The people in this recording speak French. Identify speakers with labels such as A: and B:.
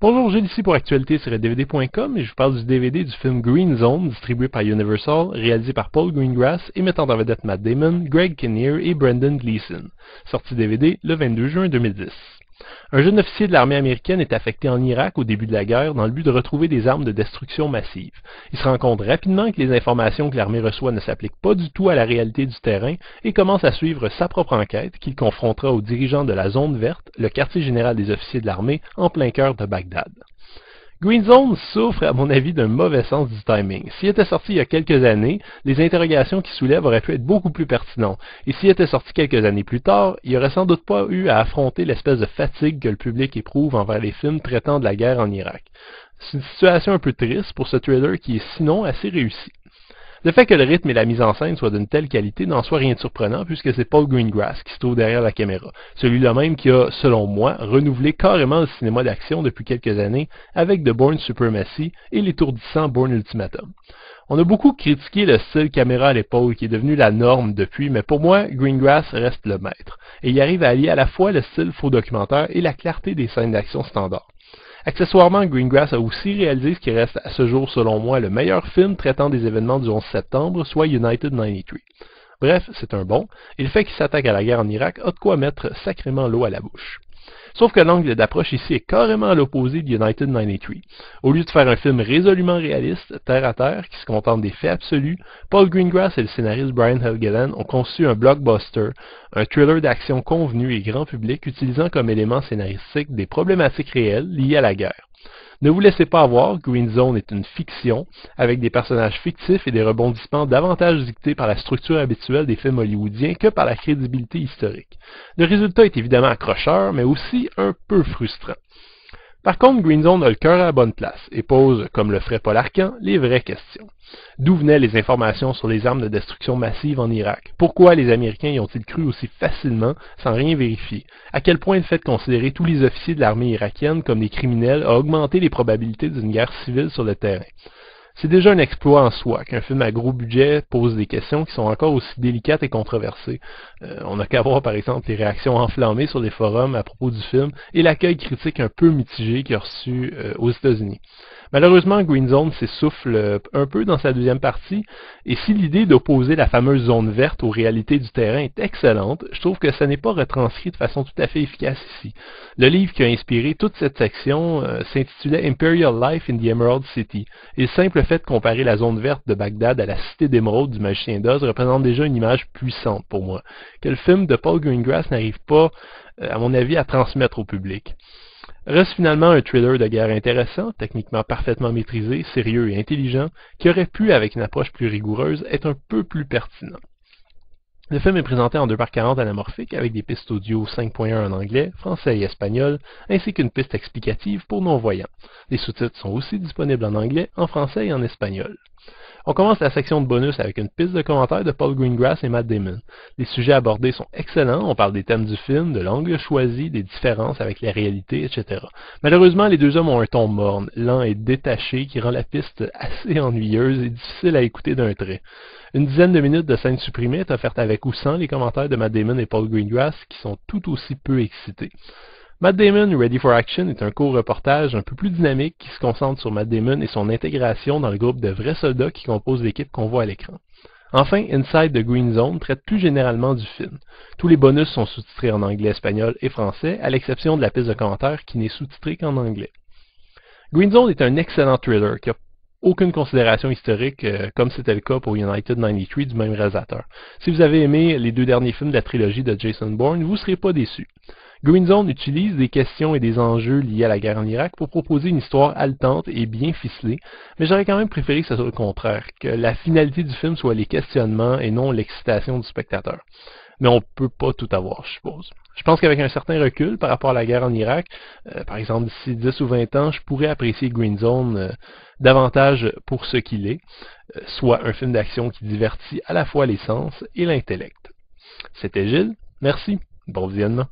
A: Bonjour, Gilles ici pour actualité-dvd.com et je vous parle du DVD du film Green Zone, distribué par Universal, réalisé par Paul Greengrass et mettant en vedette Matt Damon, Greg Kinnear et Brendan Gleeson. Sorti DVD le 22 juin 2010. Un jeune officier de l'armée américaine est affecté en Irak au début de la guerre dans le but de retrouver des armes de destruction massive. Il se rend compte rapidement que les informations que l'armée reçoit ne s'appliquent pas du tout à la réalité du terrain et commence à suivre sa propre enquête qu'il confrontera aux dirigeants de la zone verte, le quartier général des officiers de l'armée, en plein cœur de Bagdad. Green Zone souffre, à mon avis, d'un mauvais sens du timing. S'il était sorti il y a quelques années, les interrogations qu'il soulève auraient pu être beaucoup plus pertinentes. Et s'il était sorti quelques années plus tard, il n'y aurait sans doute pas eu à affronter l'espèce de fatigue que le public éprouve envers les films traitant de la guerre en Irak. C'est une situation un peu triste pour ce thriller qui est sinon assez réussi. Le fait que le rythme et la mise en scène soient d'une telle qualité n'en soit rien de surprenant puisque c'est Paul Greengrass qui se trouve derrière la caméra, celui-là même qui a, selon moi, renouvelé carrément le cinéma d'action depuis quelques années avec The Bourne Supremacy et l'étourdissant Bourne Ultimatum. On a beaucoup critiqué le style caméra à l'épaule qui est devenu la norme depuis, mais pour moi, Greengrass reste le maître, et il arrive à allier à la fois le style faux documentaire et la clarté des scènes d'action standards. Accessoirement, Greengrass a aussi réalisé ce qui reste à ce jour selon moi le meilleur film traitant des événements du 11 septembre, soit United 93. Bref, c'est un bon, et le fait qu'il s'attaque à la guerre en Irak a de quoi mettre sacrément l'eau à la bouche. Sauf que l'angle d'approche ici est carrément à l'opposé de United 93. Au lieu de faire un film résolument réaliste, terre à terre, qui se contente des faits absolus, Paul Greengrass et le scénariste Brian Helgeland ont conçu un blockbuster, un thriller d'action convenu et grand public utilisant comme élément scénaristique des problématiques réelles liées à la guerre. Ne vous laissez pas avoir, Green Zone est une fiction, avec des personnages fictifs et des rebondissements davantage dictés par la structure habituelle des films hollywoodiens que par la crédibilité historique. Le résultat est évidemment accrocheur, mais aussi un peu frustrant. Par contre, Green Zone a le cœur à la bonne place et pose, comme le ferait Paul Arcand, les vraies questions. D'où venaient les informations sur les armes de destruction massive en Irak? Pourquoi les Américains y ont-ils cru aussi facilement sans rien vérifier? À quel point le fait de considérer tous les officiers de l'armée irakienne comme des criminels a augmenté les probabilités d'une guerre civile sur le terrain? C'est déjà un exploit en soi qu'un film à gros budget pose des questions qui sont encore aussi délicates et controversées. On n'a qu'à voir par exemple les réactions enflammées sur les forums à propos du film et l'accueil critique un peu mitigé qu'il a reçu aux États-Unis. Malheureusement, Green Zone s'essouffle un peu dans sa deuxième partie, et si l'idée d'opposer la fameuse zone verte aux réalités du terrain est excellente, je trouve que ça n'est pas retranscrit de façon tout à fait efficace ici. Le livre qui a inspiré toute cette section s'intitulait Imperial Life in the Emerald City, et le simple fait de comparer la zone verte de Bagdad à la cité d'émeraude du magicien d'Oz représente déjà une image puissante pour moi, que le film de Paul Greengrass n'arrive pas, à mon avis, à transmettre au public. Reste finalement un thriller de guerre intéressant, techniquement parfaitement maîtrisé, sérieux et intelligent, qui aurait pu, avec une approche plus rigoureuse, être un peu plus pertinent. Le film est présenté en 2:40 anamorphique avec des pistes audio 5.1 en anglais, français et espagnol, ainsi qu'une piste explicative pour non-voyants. Les sous-titres sont aussi disponibles en anglais, en français et en espagnol. On commence la section de bonus avec une piste de commentaires de Paul Greengrass et Matt Damon. Les sujets abordés sont excellents, on parle des thèmes du film, de l'angle choisi, des différences avec la réalité, etc. Malheureusement, les deux hommes ont un ton morne, lent et détaché qui rend la piste assez ennuyeuse et difficile à écouter d'un trait. Une dizaine de minutes de scène supprimée est offerte avec ou sans les commentaires de Matt Damon et Paul Greengrass qui sont tout aussi peu excités. Matt Damon Ready for Action est un court reportage un peu plus dynamique qui se concentre sur Matt Damon et son intégration dans le groupe de vrais soldats qui composent l'équipe qu'on voit à l'écran. Enfin, Inside the Green Zone traite plus généralement du film. Tous les bonus sont sous-titrés en anglais, espagnol et français, à l'exception de la piste de commentaires qui n'est sous-titrée qu'en anglais. Green Zone est un excellent thriller qui a aucune considération historique, comme c'était le cas pour United 93 du même réalisateur. Si vous avez aimé les deux derniers films de la trilogie de Jason Bourne, vous ne serez pas déçus. Green Zone utilise des questions et des enjeux liés à la guerre en Irak pour proposer une histoire haletante et bien ficelée, mais j'aurais quand même préféré que ce soit le contraire, que la finalité du film soit les questionnements et non l'excitation du spectateur. Mais on peut pas tout avoir, je suppose. Je pense qu'avec un certain recul par rapport à la guerre en Irak, par exemple d'ici 10 ou 20 ans, je pourrais apprécier Green Zone davantage pour ce qu'il est, soit un film d'action qui divertit à la fois les sens et l'intellect. C'était Gilles, merci, bon visionnement.